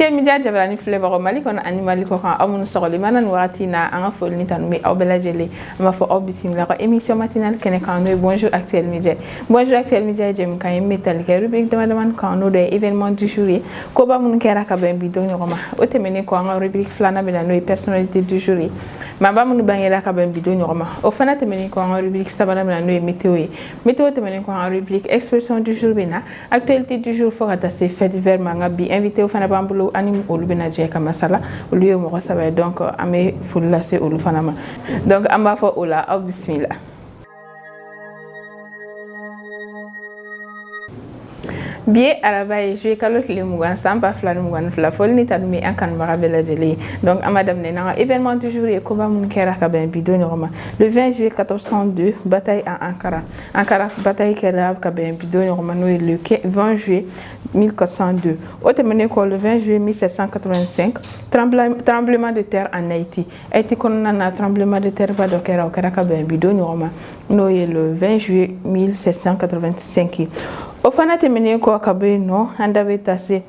Actuel Media jabrani flavor Mali kono animali ko kan amun sogoli manan wati na anga fol ni tan mi awbela jeli ma fo bismillah ko émission matinale kene kan no bonjour Actuel Media. Bonjour Actuel Media jem kan metal ke rubrique de madame kan no de événement du jour ko ba mun kera ka ben bidon ngoma o temene ko anga rubrique flana bela no personnalité du jour ma ba mun bangela ka ben bidon ngoma o fana temene ko anga rubrique sabana bela no météo temene ko anga rubrique expression du jour bina actualité du jour fo kata se fait divers manga bi invité o fana bambulo anim olu bina je ka masala olu yo mo sabe donc amé fulla se olu fana ma donc amba fo ola bismillah. Bien arabaye jouer kalot le mugan samba flan mugan fla fol ni tan mi ankan marabela jeli donc amadam ne na événement du jour et koba mun kera ka ben bidon roma le 20 juillet 1402 bataille à Ankara bataille kera ka ben bidon roma no le 20 juillet 1402 autrement ko le 20 juillet 1785 tremblement de terre en Haïti konna tremblement de terre ba do kera ka ben bidon roma no le 20 juillet 1785 au fana terminé ko kabe no andabe tassé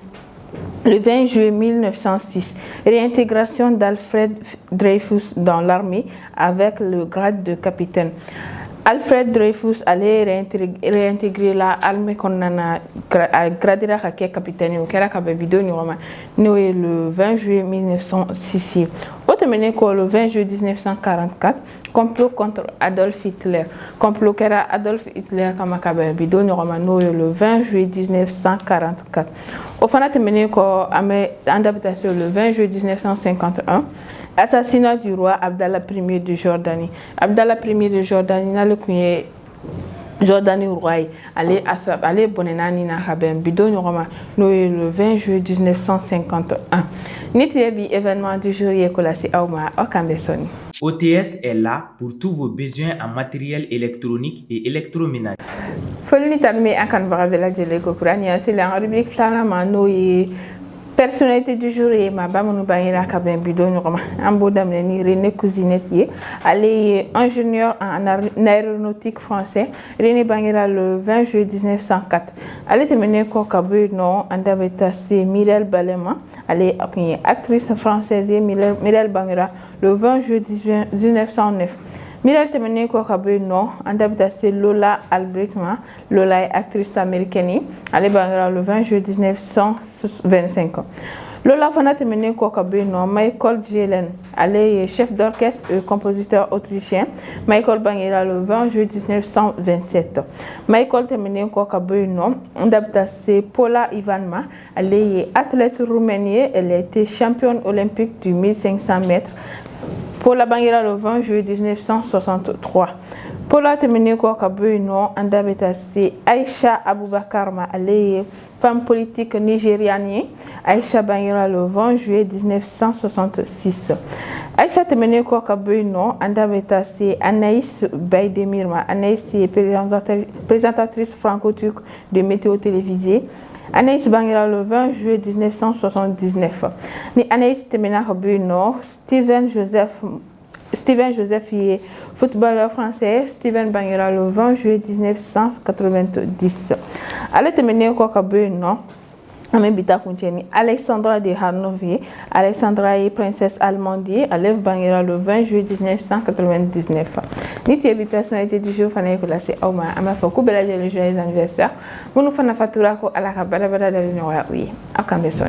le 20 juillet 1906 réintégration d'Alfred Dreyfus dans l'armée avec le grade de capitaine. Alfred Dreyfus allait réintégrer l'armée qu'on a gradé à capitaine au Kera Kabebido le 20 juillet 1906. Autrement que le 20 juillet 1944, complot contre Adolf Hitler. Complot Kera Adolf Hitler comme Kabebido le 20 juillet 1944. Au final, terminé le 20 juillet 1951. Assassinat du roi Abdallah Ier de Jordanie. Abdallah Ier de Jordanie n'a le couillé Jordanie roi. Allez bonenani na haben bidon roma le 20 juillet 1951. Nitiebi événement du jour y kolasi auma okambesoni. OTS est là pour tous vos besoins en matériel électronique et électroménager. Folni tanme akan baravela jele ko kurani c'est la rubrique flana mano y personnalité du jour et ma bamounou bangira ka ben bidon roma ambo damne ni René Cousinetier allé ingénieur en aéronautique français René bangira le 20 juillet 1904 allé terminer ko kabu non andabeta c'est Mireille Balema allé actrice française Mireille bangira le 20 juillet 1909 Mireille terminé ko kabu non andabeta c'est Lola Albrechtman Lola est actrice américaine allé bangira le 20 juillet 1925 Lola fana terminé ko kabu non Michael Jelen allé chef d'orchestre et compositeur autrichien Michael bangira le 20 juillet 1927 Michael terminé ko kabu non andabeta c'est Paula Ivanova allé athlète roumaine elle était championne olympique du 1500 mètres pour la bangira le 20 juillet 1963. Pour la terminer quoi kabu non andabeta c'est Aïcha Aboubakar ma allée femme politique nigériane Aïcha bangira le 20 juillet 1966. Aïcha terminer quoi kabu non andabeta c'est Anaïs Baydemir ma Anaïs est présentatrice franco-turque de météo télévisée. Anaïs bangira le 20 juillet 1979. Ni Anaïs termina kabu non Steven Joseph est footballeur français. Steven bangira le 20 juillet 1990. Elle terminer quoi kabu non Amébita Kuncheni, Alexandra de Harnovier, Alexandra est princesse allemande, Alef bangira le 20 juillet 1999. Nitiebi personnalité du jour, Fanaï Koulase Auma, Amafoku Bela de joyeux anniversaire. Mounou Fana Fatura ko Alaka Badabada de l'Union, oui, à Cambesson.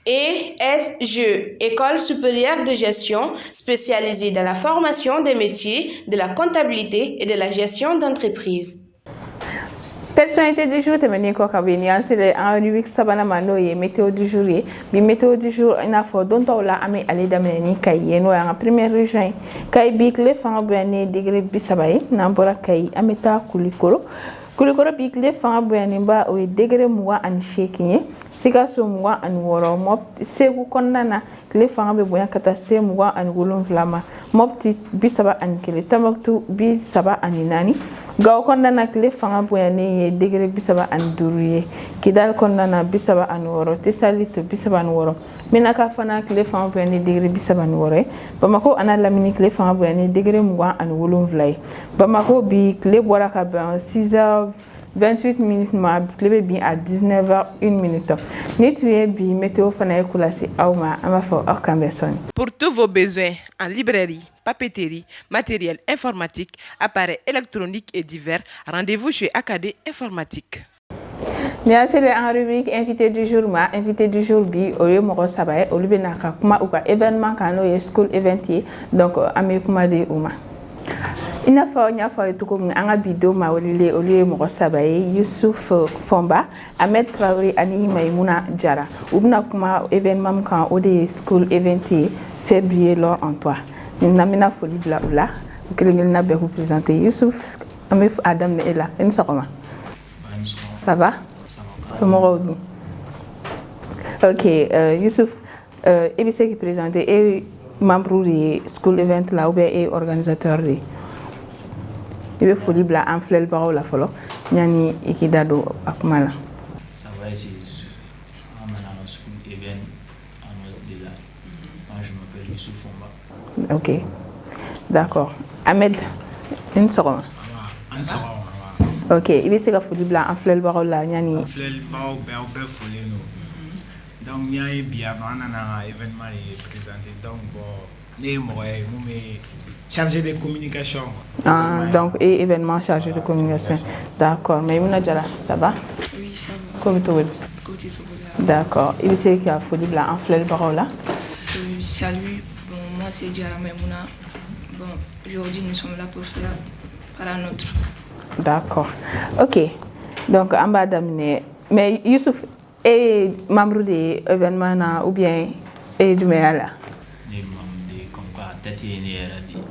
ESGE, École supérieure de gestion spécialisée dans la formation des métiers de la comptabilité et de la gestion d'entreprise. Personnalité du jour, terminé quoi kabini c'est un rubrique sabana mano et météo du jour bi météo du jour ina fo don tawla amé ali dameni kay no en première région kay bik le fa bene degré bisabay nambora kay ameta kulikoro bik le fa bene ba o degré muwa an shekinye siga so muwa an woro mop segu konnana le fa be boya kata se muwa an gulun vlama mopti bisaba an kele tamaktu bisaba aninani gaw konnana le fa boyane degré bisaba an duruye kidal konnana bisaba an woro tisalito bisaba an woro minaka fana le fa boyane degré bisaba an woro bamako ana lamini le fa boyane degré muwa an gulun vlay bamako bi le bora ka ben 6h 28 minutes ma tile bien à 19h 1 minute ni tu es bi météo fana kulasi awma ama fo akambe son. Pour tous vos besoins en librairie, papeterie, matériel informatique, appareils électroniques et divers, rendez-vous chez Acadé Informatique. Bien, c'est en rubrique invité du jour, ma invité du jour bi au lieu moro sabaye au lieu benaka kuma ou événement kano ye school event donc amé kuma de uma. Ina fa tout comme anga bido ma au lieu moro sabaye Youssouf Fomba Ahmed Traoré ani Maimouna Diarra ubna kuma événement kan au de school event février lors en toi. Namina folie bla bla que na be vous présenter Youssouf amé Adam est là une sakoma. Ça va? Ok, Youssouf, EBC qui présente et membre du school event là ou bien est organisateur de. Il faut libre en flel baro la folo. Nyani ikidado akumala. Ça va ici. On a un school event en Osdela. Moi je m'appelle Youssouf Fomba. Ok, d'accord. Ahmed, une seconde. Ok, il est foli bla en flel baro la nyani. Flel baro be foli no. Donc nyai bia na événement est présenté donc bon né moye mumé chargé de communication. Ah donc et événement chargé de communication. D'accord, mais Maimouna Diarra, ça va? Oui, ça va. Comment tu vas? D'accord, il est qui a foli bla en flel baro là. Salut, bon moi c'est Diarra Maimouna. Bon, aujourd'hui nous sommes là pour faire par un autre. D'accord. Ok. Donc, en bas d'amener. Mais Youssouf est membre de l'événement ou bien est du Méala?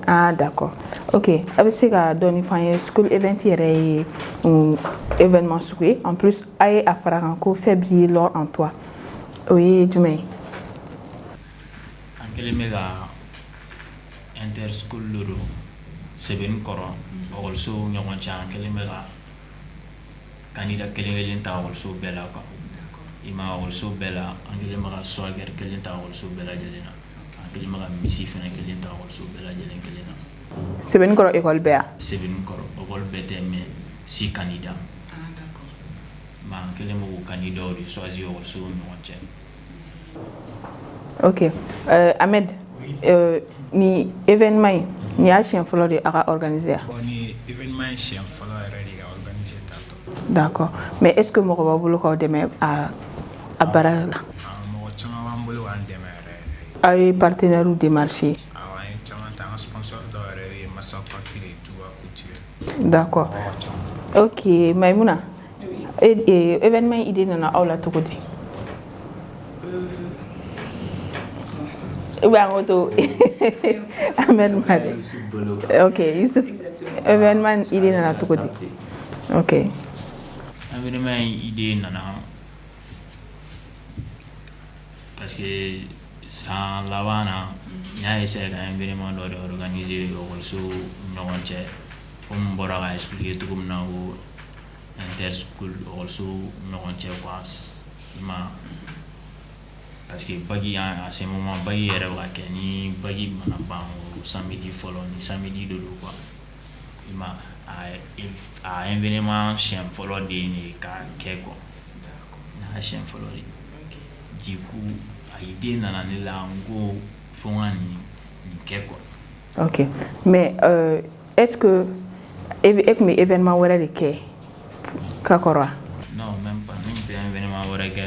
Ah, d'accord. Ok. Avec ce que donne une school event, il y a un événement souhait. En plus, il y a à faire un cours février lors en toi. Oui, du Méala. En quel méga interschool loro seben koro also nyongon chan kele méga candidat kele ta also bela ko ima also bela angele méga swagger kele ta also bela jelena angele méga misi fene kele ta also bela jelen kele na Seben koro école BA. Seben koro école BT mais 6 candidats. Ah d'accord. Ma kele mo candidat de choisir also nyongon chan. Ok. Ahmed, ni événement ni a chien follow de organiser. Bon ni événement chien follow organiser tato. D'accord. Mais est-ce que mon robot vous le demain à Barala? Mo chama wambulu an démarrer. Ay partenaire ou démarché. Ah ouais, chama un sponsor d'oré massa profilé tout à couture. D'accord. Ok, Maimouna. Et événement idée nana aula to godi. Ahmed Mari. Ok, Youssouf. Événement idée nana to godi. Ok. Événement idée nana parce que sans lavana nya essayer un événement d'organiser also non chez comme bora expliquer tout comme na o interschool also non chez quoi ima parce que bagi à ce moment bagi era wa ni bagi mana ban samedi follow ni samedi de quoi ima a événement chien follow de ni ka keko na chien follow du coup a idée nana ne la ngo fongani ni keko. Ok, mais est-ce que avec mes événements wala de ke kakora? Non, même pas même un événement wala que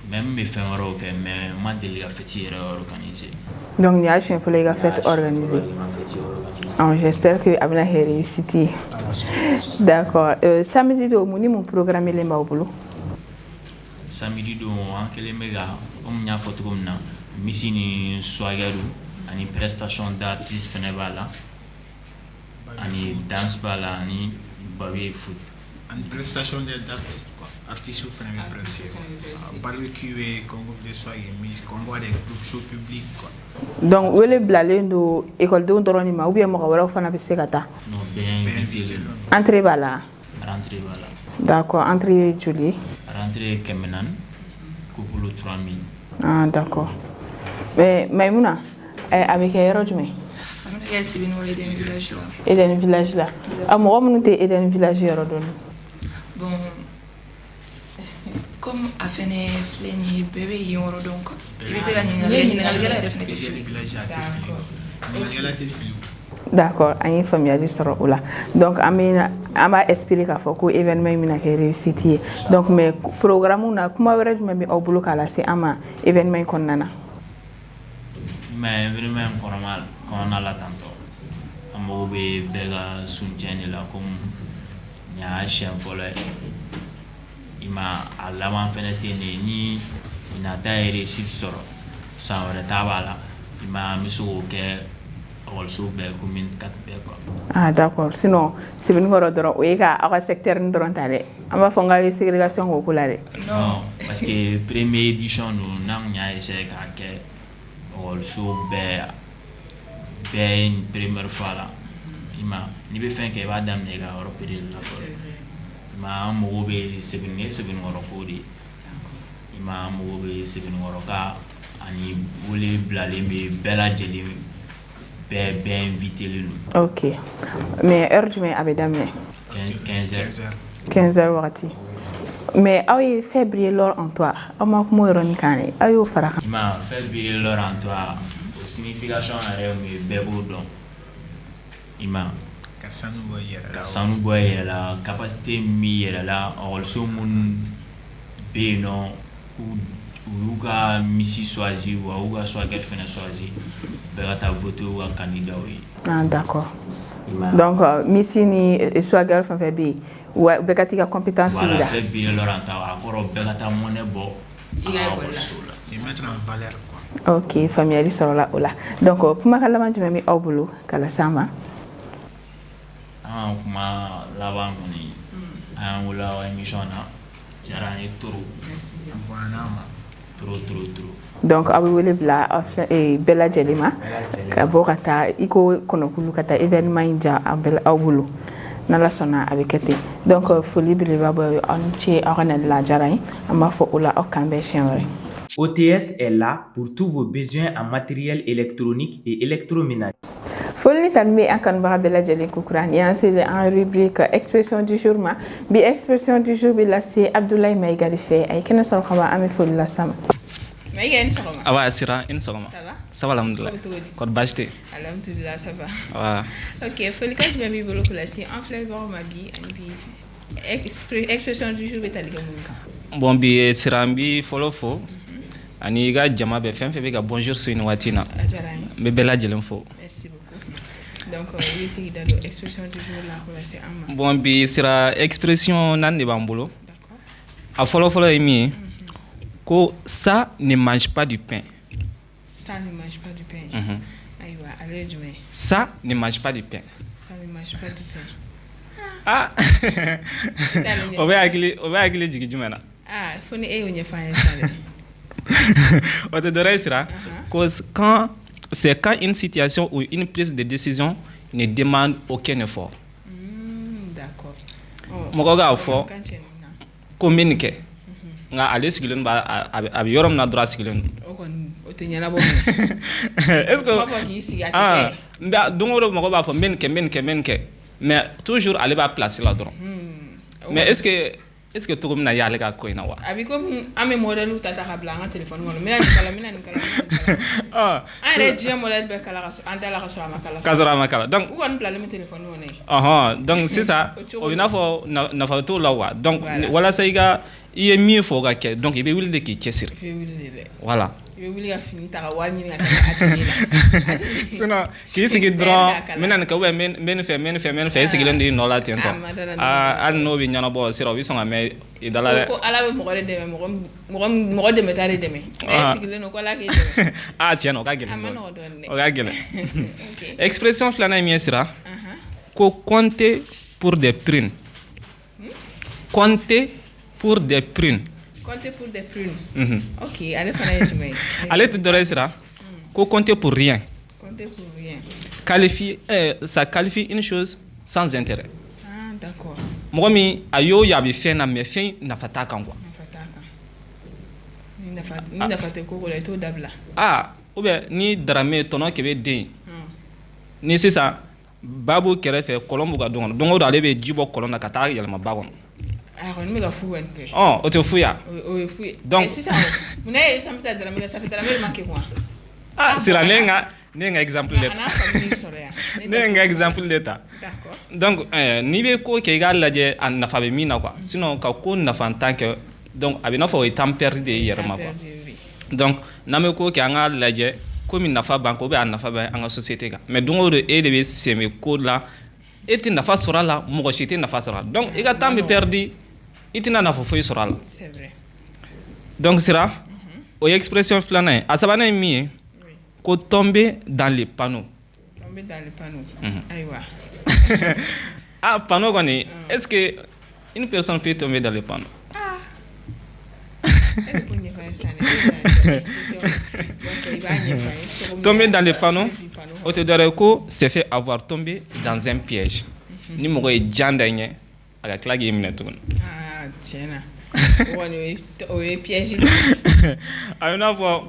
même mes fins ok mais moi de la fête organisée. Donc il y a chien follow la fête organisée. Ah, j'espère que abna réussite. D'accord. Samedi do moni mon programme les maubulu. Samedi do en quel méga on y a photo comme na misi ni swagaru ani prestation d'artiste fenebala ani dance bala ani baby food Ani prestation d'artiste quoi artiste fenebe pressé barbecue et concours de soirée mise convoi des groupes show public quoi. Donc où les blalen do école de ndoroni ou bien mo wala fana be sekata. non bien invité Entrée bala. rentrée bala. D'accord, entrée Julie. Rentrée Kemenan, couple 3000. Ah, d'accord. Mais Maimouna, avec Aérodjumé. Il y a Sibino et des villages là. Eden village la a mɔgɔ minnu tɛ Eden village yɔrɔ dɔn Bon, comme a fait des flènes, bébé, il y a un rodon. Il va se gagner. Il y a d'accord an ye faamuyali sɔrɔ o la donc an b'a espérer k'a fɔ ko événement in bɛna kɛ réussite ye donc mais programme na kuma wɛrɛ jumɛn bɛ aw bolo k'a lase an ma événement in kɔnɔna na mais événement kɔnɔna la tantɔ an mago bɛ bɛɛ ka suncɛn de la comme nin y'a siɲɛ fɔlɔ ye i ma a laban fɛnɛ tɛ nin ye ni nata ye réussite sɔrɔ san wɛrɛ t'a b'a la i ma an bɛ se k'o kɛ ekɔliso bɛɛ commune 4 bɛɛ quoi. Ah d'accord sinon Sebenikɔrɔ dɔrɔn o ye ka aw ka secteur ni dɔrɔn ta dɛ an b'a fɔ n ka ye ségrégation k'o ko la dɛ non parce que première édition don n'an kun y'a essayer k'a kɛ ekɔliso bɛɛ ye première fois la i ma n'i bɛ fɛn kɛ i b'a daminɛ i ka yɔrɔ pere de la fɔlɔ i ma an mago bɛ Sebenikɔrɔ ko de i ma an mago bɛ Sebenikɔrɔ ka ani wele bilalen bɛ bɛɛ lajɛlen bɛɛ invité len don. ok mais heure jumɛn a bɛ daminɛ 15 heures wagati mais aw ye février l'or en toi aw ma kuma o yɔrɔnin kan ne aw y'o fara kan i ma février l'or en toi o signification yɛrɛ mun ye bɛɛ b'o dɔn i ma ka sanu bɔ i yɛrɛ la capacité min b'i yɛrɛ la ekɔliso minnu bɛ yen nɔ u y'u ka misi choisir wa u ka swagɛr fɛnɛ choisir bɛɛ ka taa voter u ka candidat ye. Ah d'accord donc misi ni swagɛr fɛn fɛn bɛ yen wa bɛɛ ka t'i ka compétence voilà la fait bien leur en temps a kɔrɔ bɛɛ ka taa monnaie bɔ a ka ekɔliso la. et mettre en valeur quoi. ok faamuyali sɔrɔla o la donc kumakan laban jumɛn bɛ aw bolo ka lase an ma an ka kuma laban kɔni an y'an wele émission na diyara an ye trop donc aw bɛ wele bila bɛɛ lajɛlen ma ka bɔ ka taa i ko kɔnɔkulu ka taa événement in ja aw bolo n'Ala sɔnna a bɛ kɛ ten donc foli belebeleba bɔ aw ni ce aw ka nali la diyara n ye an b'a fɔ o la aw k'an bɛn siɲɛ wɛrɛ. OTS est là pour tous vos besoins en matériel électronique et électroménager. Foli ni tanu bɛ an kanubaga bɛɛ lajɛlen ko kura ni y'an selen an rubrique expression du jour ma bi expression du jour bɛ lase Abdoulaye Mayiga de fɛ a ye kɛnɛ sɔrɔ ka ban an bɛ foli lase a ma. Mayiga i ni sɔgɔma. Awa Sira i ni sɔgɔma. Ça va? Ça va alhamdulillah. Kɔri baasi tɛ yen? Alhamdulillah ça va. Awa. Ok folikan jumɛn b'i bolo k'o lase an filɛbagaw ma bi ani bi expression du jour bɛ tali kɛ mun kan. Bon bi Sira n b'i fɔlɔ fo ani i ka jama bɛɛ fɛn fɛn bɛ ka bonjour so nin waati in na n bɛ bɛɛ lajɛlen fo. Merci beaucoup. Donc i bɛ se k'i da don expression du jour la k'o lase an ma. Bon bi Sira expression naani de b'an bolo a fɔlɔ ye min ye ko ça ne mange pas du pain. Ça ne mange pas du pain. Ayiwa ale ye jumɛn ye. Ça ne mange pas du pain. Ça ne mange pas du pain. Ah o bɛ hakili jigin jumɛn na. Ah fo ni e y'o ɲɛfɔ an ye sa dɛ. O tɛ dɔwɛrɛ ye Sira ko c'est quand une situation ou une prise de décision ne demande aucun effort. D'accord. Mɔgɔ k'a fɔ ko n bɛ nin kɛ nka ale sigilen b'a a bɛ yɔrɔ min na dɔrɔn a sigilen don. O kɔni o tɛ ɲɛnabɔ min. Est-ce que o b'a fɔ k'i sigi a tɛ kɛ. don o don mɔgɔ b'a fɔ n bɛ nin kɛ mais toujours ale b'a place la dɔrɔn. Mais est-ce que cogo min na y'ale ka ko in na wa. A bɛ komi an bɛ modèle ta ka bila an ka téléphone kɔnɔ n bɛna nin kala. An yɛrɛ diɲɛ modèle bɛɛ kala an da la ka sɔrɔ a ma kala. Ka sɔrɔ a ma kala donc u kɔni bilalen bɛ téléphone kɔnɔ ye. Donc sisan o bɛ n'a fɔ nafa t'o la wa donc walasa i ye min fɔ ka kɛ donc i bɛ wuli de k'i cɛsiri. I bɛ wuli de dɛ. Voilà. I bɛ wuli ka fini ta ka wari ɲini ka taa atelier la. Sinon k'i sigi dɔrɔn n bɛna nin kɛ ou bien n bɛ nin fɛ e sigilen de y'i nɔ la ten tɔ hali n'o bɛ ɲɛnabɔ Sira o bɛ sɔn ka mɛn i da la dɛ. Ko Ala bɛ mɔgɔ de dɛmɛ mɔgɔ dɛmɛta de dɛmɛ. Mais e sigilen don ko Ala k'e dɛmɛ. Tiɲɛ na o ka gɛlɛn. A ma nɔgɔ dɔɔni dɛ. O ka gɛlɛn. Expression filanan ye min ye Sira ko compter pour des prunes. Compter pour des prunes. Compter pour des prunes. Ok, ale fana ye jumɛn ye. Ale tɛ dɔwɛrɛ ye Sira ko compter pour rien. Compter pour rien. Ça qualifie une chose sans intérêt. Ah d'accord. Mɔgɔ min a y'o ye a bɛ fɛn na mais fɛn nafa t'a kan quoi. Nafa t'a kan. Ni nafa tɛ ko o la i t'o dabila. Ou bien ni Darame tɔnɔ kɛ bɛ den ni sisan babu kɛrɛfɛ kɔlɔn b'u ka don kɔnɔ don o don ale bɛ ji bɔ kɔlɔn na ka taa yɛlɛma ba kɔnɔ kɔni bɛ ka fu kɔni kɛ o tɛ fu ya o ye fu ye donc sisan mun ye samita daramɛ kɛ safi daramɛ ma kɛ quoi sira ne ye n ka exemple de ta ne ye n ka exemple de ta donc n'i bɛ ko kɛ i k'a lajɛ a nafa bɛ min na quoi sinon ka ko nafantan kɛ donc a bɛ i n'a fɔ o ye temps perdu de ye i yɛrɛ ma quoi donc n'an bɛ ko kɛ an k'a lajɛ ko min nafa b'an kan ou bien a nafa bɛ an ka société kan mais don o don e de bɛ sɛmɛ ko la e tɛ nafa sɔrɔ a la mɔgɔ si tɛ nafa sɔrɔ a la donc i ka temps bɛ perdu i tɛna nafa foyi sɔrɔ a la donc sira o ye expression filanan ye a sabanan ye min ye ko tomber dans les panneaux. Tomber dans les panneaux. Aïwa. Ah, panneau kɔni est-ce que une personne peut tomber dans les panneaux? Tomber dans les panneaux, o te dɔwɛrɛ ko c'est fait avoir tombé dans un piège. Ni mɔgɔ ye jan da ɲɛ a ka tila k'i minɛ tuguni. Ah, tiɲɛna. O ye piège. A bɛ i n'a fɔ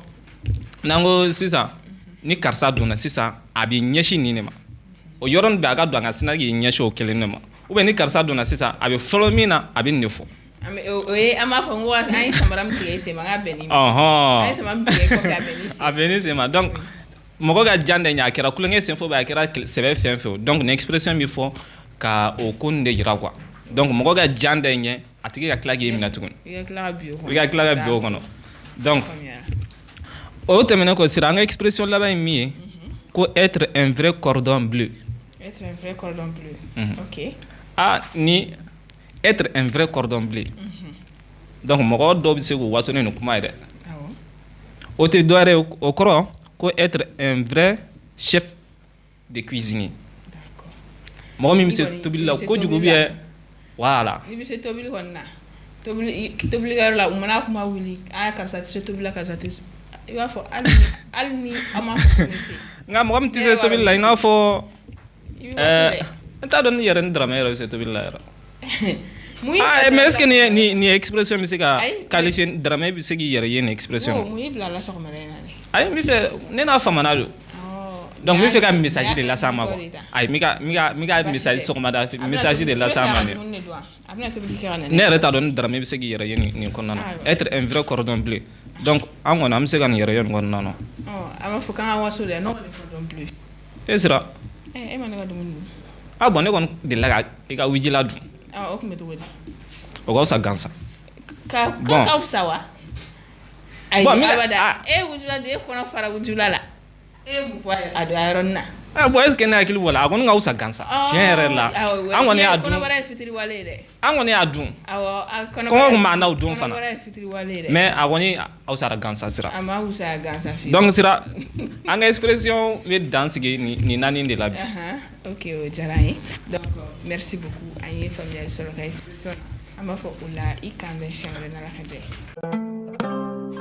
n'an ko sisan ni karisa donna sisan a bɛ ɲɛsin nin de ma o yɔrɔnin bɛɛ a ka don a ka sina k'i ɲɛsin o kelen de ma ou bien ni karisa donna sisan a bɛ fɔlɔ min na a bɛ nin de fɔ. O ye an b'a fɔ n ko an ye samara min tigɛ i sen ma n k'a bɛn nin ma. An ye samara min tigɛ i kɔfɛ a bɛn nin sen. A bɛn nin sen ma donc mɔgɔ ka jan de ɲɛ a kɛra kulonkɛ sen fɔ bɛ a kɛra sɛbɛ fɛn fɛn o donc nin expression bɛ fɔ ka o ko nin de yira quoi donc mɔgɔ ka jan de ɲɛ a tigi ka tila k'i minɛ tuguni. I ka tila ka bi o kɔnɔ donc o tɛmɛnen kɔ sira an ka expression laban ye min ye ko être un vrai cordon bleu. Être un vrai cordon bleu. Ok. Ni être un vrai cordon bleu. Donc mɔgɔ dɔw bɛ se k'u waso ni nin kuma ye dɛ. O tɛ dɔwɛrɛ ye o kɔrɔ ko être un vrai chef de cuisinier. Mɔgɔ min bɛ se tobili la kojugu bɛ voilà. N'i bɛ se tobili kɔni na tobilikɛyɔrɔ la u mana kuma wuli karisa tɛ se tobili la karisa tɛ se. I b'a fɔ hali ni an m'a fɔ ko ne se. Nka mɔgɔ min tɛ se tobili la i n'a fɔ n t'a dɔn ni yɛrɛ ni Daramɛ yɛrɛ bɛ se tobili la yɛrɛ. Mais est-ce que nin expression bɛ se ka qualifier Daramɛ bɛ se k'i yɛrɛ ye nin expression. Mun y'i bila a la sɔgɔmada in na de. Ayi n bɛ fɛ ne n'a faamana don. Donc n bɛ fɛ ka message de lase a ma quoi. Ayi n bɛ ka message sɔgɔmada message de lase a ma de. Ne yɛrɛ t'a dɔn ni Daramɛ bɛ se k'i yɛrɛ ye nin kɔnɔna na. Être un vrai cordon bleu. Donc an kɔni an bɛ se ka nin yɛrɛ ye nin kɔnɔna na. A b'a fɔ k'an ka waso dɛ n'o de cordon bleu. E sera. E ma ne ka dumuni dun. Bon ne kɔni delila ka i ka wujila dun. O tun bɛ cogo di. O ka fisa gansan. Ka fisa wa. Ayi abada wujula de e kɔnɔ fara wujula la. E mun fɔ a don a yɔrɔnin na. Bon est-ce que ne hakili b'o la a kɔni ka fisa gansan tiɲɛ yɛrɛ la an kɔni y'a dun kɔnɔbara ye fitiriwale ye dɛ. An kɔni y'a dun kɔngɔ tun b'an n'aw dun fana mais a kɔni aw sara gansan sira. A ma wusaya gansan fiyewu. Donc sira an ka expression bɛ dan sigi nin naani de la bi. Ok o diyara an ye donc merci beaucoup an ye faamuyali sɔrɔ ka expression an b'a fɔ o la i kan bɛ siɲɛ wɛrɛ n'Ala ka jɛ ye.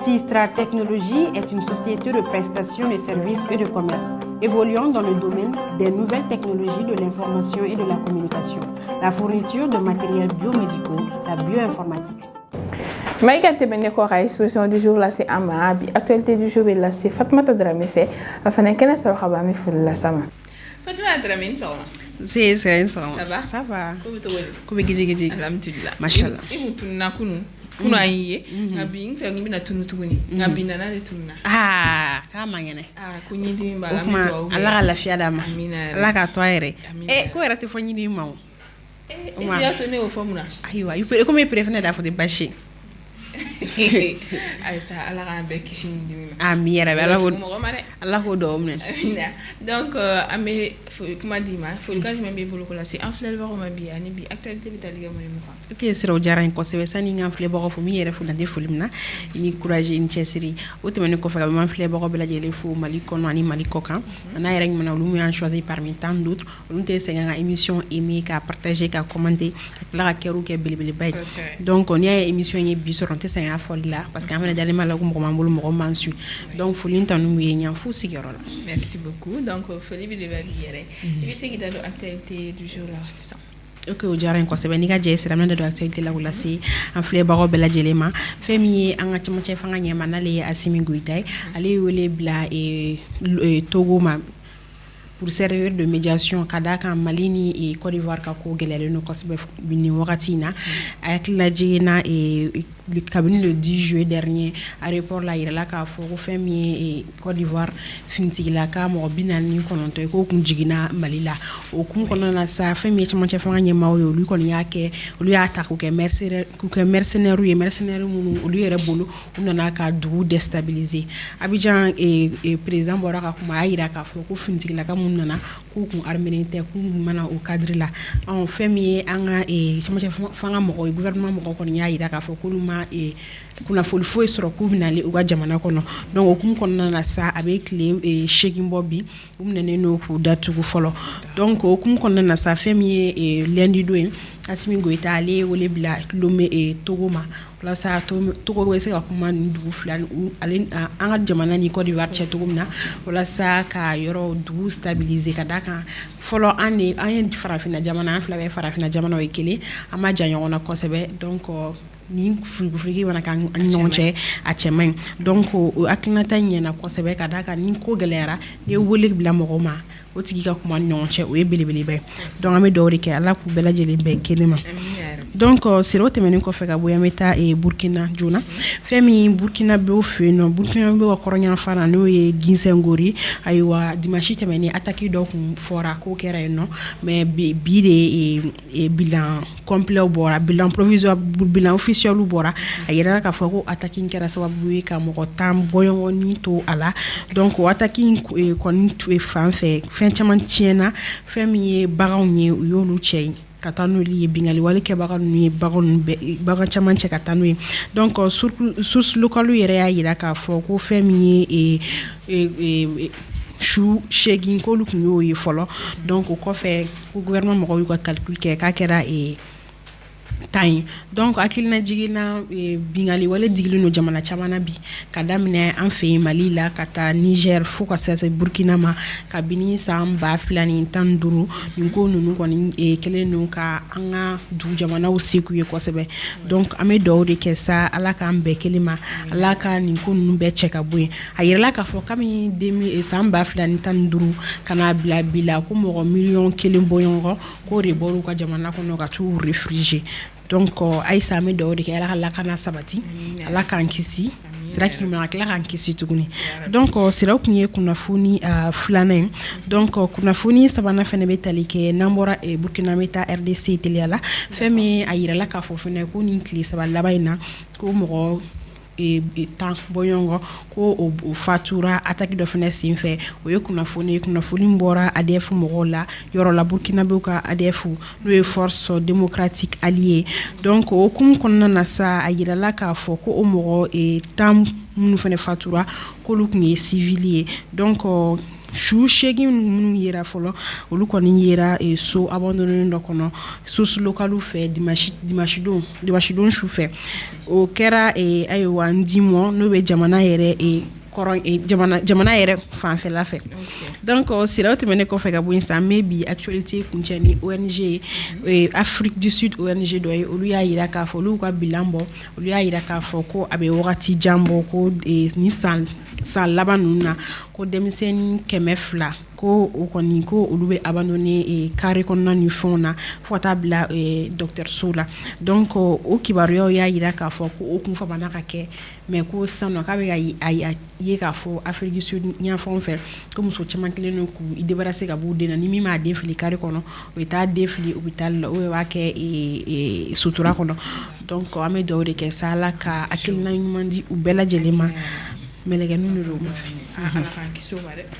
Sistra Technologies est une société de prestation de services et de commerce, évoluant dans le domaine des nouvelles technologies de l'information et de la communication, la fourniture de matériels biomédicaux, la bioinformatique. Maïka Tebene Kora, expression du jour là c'est Amabi, actualité du jour là c'est Fatmata Dramé fait, afin qu'elle soit rabamé pour la sama. Fatmata Dramé ça va. C'est ça va. Ça va. Comment gidi. Alhamdulillah. Mashallah. Ibu tunna kunu. Kuno ayiye ngabi ngfe ngibina tunu tuguni ngabina na le tunna kama ngene kunyi dimi bala mi to Allah ka lafiya da ma Allah ka to yere ko yere te fonyi dimi ma ya to ne o fomuna ayiwa yupe ko me prefene da fo de bashi Aïssa Allah ka be kishin dimi ami yere Allah ko do men donc amé kuma dima fo ka je membe bolo ko la c'est enflel ba ko ma bi ani bi actualité bi taliga mo mo ok sira jara ko sebe sani ngam fle ba ko fo mi yere fo dande folimna ni courage ni chesiri o te mene ko fa ma fle ba ko bela jele fo mali kono ani mali kokan na yere ngam na lu mu an choisi parmi tant d'autres lu te se nga émission aimé ka partager ka commenter la keru ke belebele bay donc on y a émission yi bi soronte se nga fol la parce que amana dale mala ko mo mbulu mo mansu donc fo linta nu ye nyam fo sigoro la merci beaucoup donc foli bi de ba bi yere et c'est qui dans l'actualité du jour là c'est ça. Ok o jara ko sebe ni ga je sira na do actualité la wala si en flé baro bela jelema femi anga chama che fanga nyama na le asimi guitay ale wole bla e togo ma pour servir de médiation kadaka malini et Côte d'Ivoire ka ko gelele no kosbe bini wakati na avec la jina et le cabinet le 10 juillet dernier aéroport la ira la ka fo ko femi et Côte d'Ivoire finti la ka mo binal ni kononto ko kum jigina malila o kum konona sa femi chama cha fanga nyema o lui kon yake lui ata ko ke mercenaire mu lui ere bolo unana ka du déstabiliser Abidjan et président boraka kuma ira ka fo ko finti la ka munana ko kum arménité ko mana au cadre là en femi anga et chama cha fanga mo gouvernement mo kon ya ira ka fo ko et kuna folfo e soro ku binale uga jamana kono donc okum kono na sa avec les shaking bobby umnene no ku datu ku folo donc okum kono na sa femi et lundi do asimi goita ale wole bla lome e togoma la sa togo wese ka kuma ndu flan ale anga jamana ni Côte d'Ivoire che togomna wala sa ka yoro du stabiliser kadaka folo ane ayen farafina jamana flabe farafina jamana o kele ama janyo na kosebe donc ni frigi wana kan nonche a chemin donc akinata nyena ko sebe kadaka ni ko galera de wole bla mogoma o tigi ka kuma nonche o ebelebele be donc ame dori ke ala ku bela jeli be kelema donc c'est l'autre menu ko feka boya meta e Burkina jona femi Burkina be o feno Burkina be ko koronya fana no e ginsengori aywa dimashi temeni attaque donc fora ko kere no mais bide e bilan complet au bora bilan provisoire bilan officiel au bora ayera ka foko attaque kera sababu ka mo tam boyo ni to ala donc attaque kon e fan fe fin chaman tiena femi barawni yolu chey katanu li bingali wale ke bagan chaman che katanu donc source local yere ayira ka foko femi e chou shegin ko luk nyo yi folo donc ko fe gouvernement mo ko calcul ke ka kera e time donc akilina jigina bingali wala diglu no jamana chamana bi kadamine en fe Mali la kata Niger fo ka sa Burkina ma kabini samba flani tanduru ngo nunu ko ni kele no ka anga du jamana o seku ye ko sebe donc ame dawde ke sa ala ka ambe kelima ala ka ni ko nunu be cheka buy ayirla ka fo kami demi samba flani tanduru kana bila ko mo million kele boyongo ko reboru ka jamana ko no ka tu réfugié donc aïssa me do de kala la kana sabati ala kan kisi sira ki ma kala kan kisi tuguni donc sira kunye kuna funi flanen donc kuna funi sabana fene betali ke nambora e Burkina Meta RDC teliala femi ayira la ka fofune ko ni kli sabala bayna ko mo e tan boyongo ko o fatura attaque de fenêtre sinfe o yekuna foni mbora ADF mogola yoro la Burkina Buka ADF no force démocratique alliée donc o kum konna na sa ayira la ka foko o mogo e tam munu fene fatura ko lukni civilier donc chou shegi munu yera folo olu koni yera e so abandonné ndokono source localu fe dimashidon chou fe o kera e aywa ndimo no be jamana yere e koron e jamana yere fan fe la fe donc sira otemene ko fe gabu insta maybe actualité kunchani ONG Afrique du Sud ONG do olu ya yira ka fo lu ko bilambo olu ya yira ka fo ko abe wakati jambo ko ni san labanuna ko demiseni kemefla ko okoni ko olube abandonné et carré konna ni fona fotabla docteur Soula donc o kibario ya yira ka fo ko okun fa banaka ke mais ko sano ka be ay ye ka fo Afrique du Sud nya fon fe ko muso chama kileno ku i débarrasser ka bu de na ni mi ma defli carré kono o ta defli hôpital o wa ke e sutura kono donc ame dawde ke sala ka akilna nyumandi u bela jelema melege nunu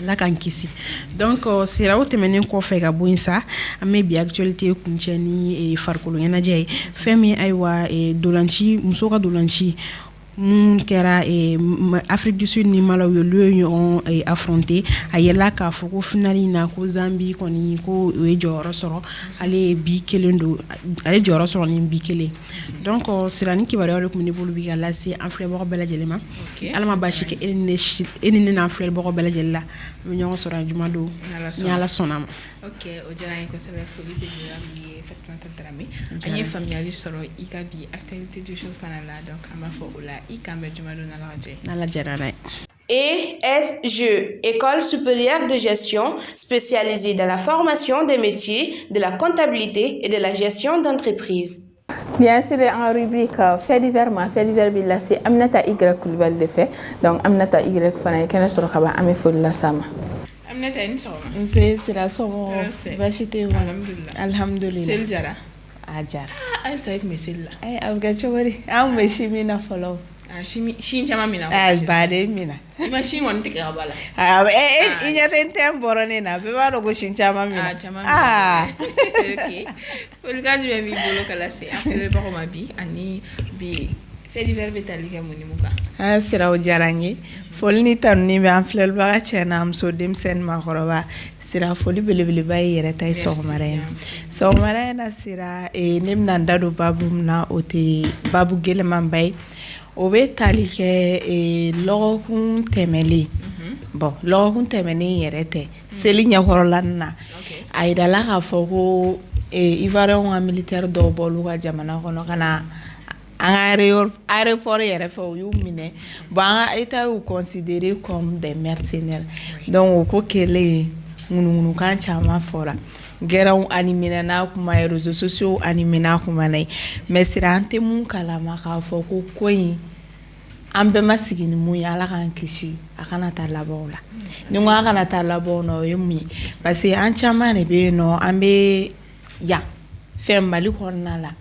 la kankisi donc sira otemene ko fe ga buinsa ame bi actualité kuncheni e farkolo yana jey femi aywa e dolanchi musoka dolanchi mun kera e Afrique du Sud ni Malawi l'union affronté ayela ka foko finali na ko Zambie koni ko e joro soro ale bi kelendo ale joro soro ni bi kele donc sirani ki bari ko ni bolu bi gala si en frère boko bela jelema alama bashi ke enine na frère boko bela jella mi nyon soro jumado nyala sonama ok o jara ko sebe foli be mi fatmata drami anye familiali soro ikabi actualité du jour fanala donc ama fo ola ikambe jumado na la jarana ESGE, École supérieure de gestion spécialisée dans la formation des métiers de la comptabilité et de la gestion d'entreprise. Bien sûr, en rubrique fait divers, là c'est Aminata Y Coulibaly de fait. Donc Aminata Y fana kena soro kaba ame foli la sama. Aminata ni soro. C'est la somo. Bashite wa. Alhamdulillah. Sel jara. Ajara. Ay saif mesilla. Ay avga chawari. Am me shimina follow. Shin chama mina. Ay bade mina. Ima shin won tika bala. Inya ten borone na be ba go shin chama mina. Chama mina. Okay. Foli kanji be mi bolo kala se afele ba ko mabi ani bi fait divers betalika moni muka. Sira o jaranye. Foli ni tan ni be am flel ba chena am so dem sen ma khoroba. Sira foli belebele ba yere tay so marena sira nim nan dadu babum na ote babu gele man bay o be tali ke logokun temeli bon logokun temeni yere te seli nya horolan na ayda la ka foko ivoirian wa militaire do bolu ga jamana kono kana aéroport yere fo yu mine ba eta ou considéré comme des mercenaires donc ko kele ngunu kan chama fora geraw animina na kuma réseaux sociaux animina kuma nay mais sirante mun kala ma ka fo ko koyi ambe masigini mu ya la kan kishi akana ta labola ni ngwa kana ta labono yumi parce que an chama ne be no ambe ya fembali kornala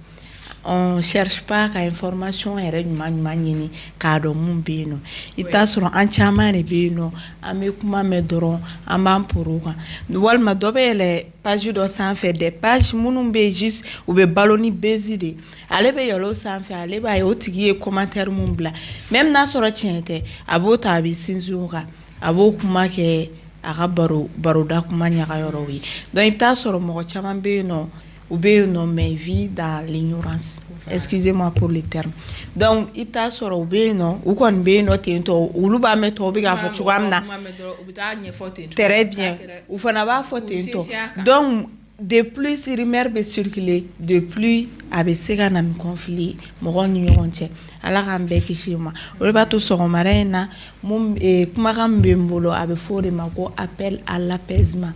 on cherche pas ka information ere nyini ka do mun be no ita soro an chama ne be no ame kuma me doron amam puruka wal ma dobele page do sans fait des pages munum be juste ou be baloni bezide ale be yolo sans fait ale ba yo tigi commentaire mun bla même na soro tiente abota bi sinzuka abo kuma ke aga baro da kuma nya ga yoro wi donc ita soro mo chama be no ou bien non mais vie dans l'ignorance. Excusez-moi pour le terme. Donc il t'a soro ou bien non ou kon be no tento ou lu ba meto bi ga fa chuamna. Très bien. Ou fana ba fa tento. Donc de plus rumeur be circuler, de plus abese ga nan conflit mo gon nyoronche. Ala kan be kishima. O ba to soro marena mum kuma kan be mbolo abe fore mako appel à l'apaisement.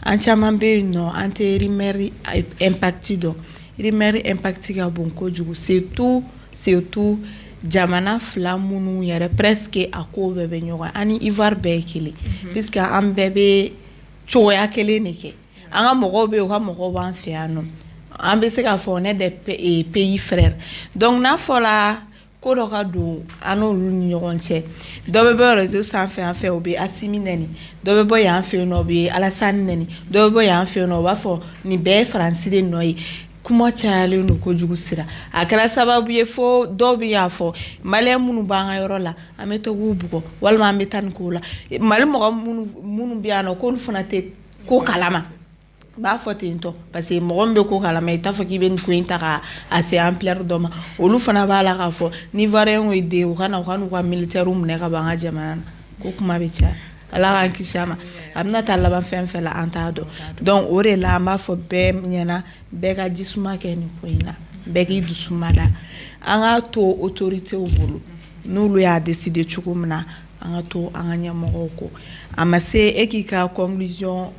Antiamambe no anti-rimeri impactido. Rimeri impactiga bonko jugu surtout jamana flamunu yere presque ako bebe nyoga ani ivar be kili puisque am bebe choya kele neke anga mogo be o ka mogo ban fe ano am be se ka fo ne des pays frères donc na fola ko do ka do ano lu nyogonche do be réseau sans fait obi asimineni do be boy an fe no be alasan neni do be boy an fe no ba fo ni be france de noy kuma chale no ko jugu sira akala sababu ye fo do be ya fo male munu banga yorola ameto gubugo walma metan ko la male mo munu biano ko funate ko kalama ba fotento parce que mo be ko kala mais ta fo ki ben ko intaka assez amplière doma olu fana ba la ka fo ni varien we de kana ko militaire um ne ka banga jamana ko kuma be cha ala kan kishama amna tala ba fen fela antado donc ore la ma fo be nyana be ga jisuma ke ni ko ina be gi dusumada anga to autorité obulu nulu ya décider chukumna anga to anga nyamo ko amase ekika conclusion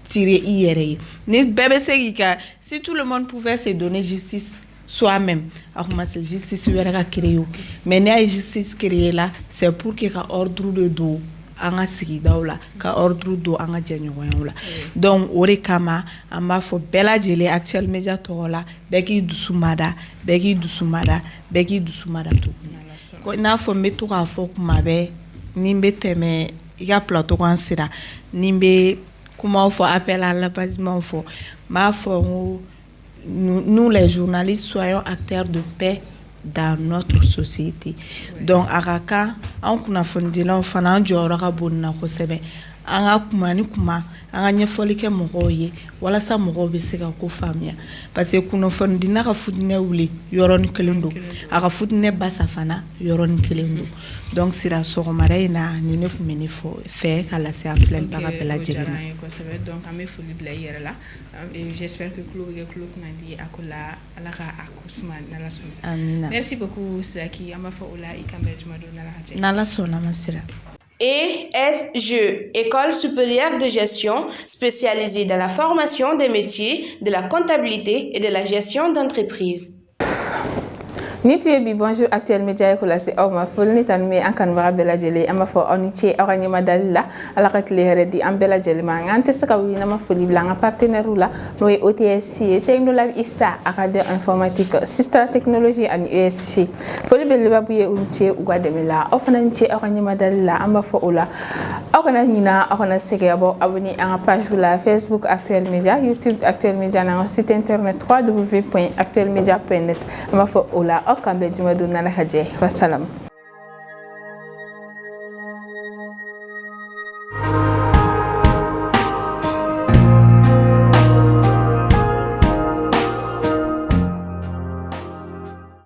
tirer hier ni bébé segika si tout le monde pouvait se donner justice soi-même alors c'est justice verra créer mais ne justice créer là c'est pour que ka ordre de do anga sigi dawla ka ordre do anga janyo wala donc ore kama ama fo bela jele actuel media to la beki dusumada to ko na fo meto ka fo kuma be nimbe teme iga plateau kan sira nimbe comment faut appel à l'apaisement faut ma faut nous les journalistes soyons acteurs de paix dans notre société donc araka on kuna fondila on fana njoro ka bonna ko sebe anga kuma anga nyefolike mogoye wala sa mogobe se ka ko famia parce que kuno fondina ka futne wuli yoron kelendo aka futne basa fana yoron kelendo donc sira soro marena ni ne kumeni fo fait kala se aflel baka bela jirina donc ame foli bla yere la et j'espère que club na di akola alaka akusman na la sona amina merci beaucoup Siraki amba fa ola ikambe jumado na la haje na la sona masira ESGE, École supérieure de gestion spécialisée dans la formation des métiers de la comptabilité et de la gestion d'entreprise. Nitue bonjour Actuel Média ko la si awma fulni tan mi ankan wara bela jeli ama fo onitie awani madalla ala katli di ambela jeli ma ngante saka wi na ma fuli blanga partenaire la no OTSC Technologie Ista Académie informatique Sistra Technologie and USG foli bel babuye untie ugwademela ofanantie awani madalla ama fo ola akana nina akana sege abo aboni en page la Facebook Actuel Média, YouTube Actuel Média na site internet www.actuelmedia.net ama fo ola okambe juma do nana haje wassalam.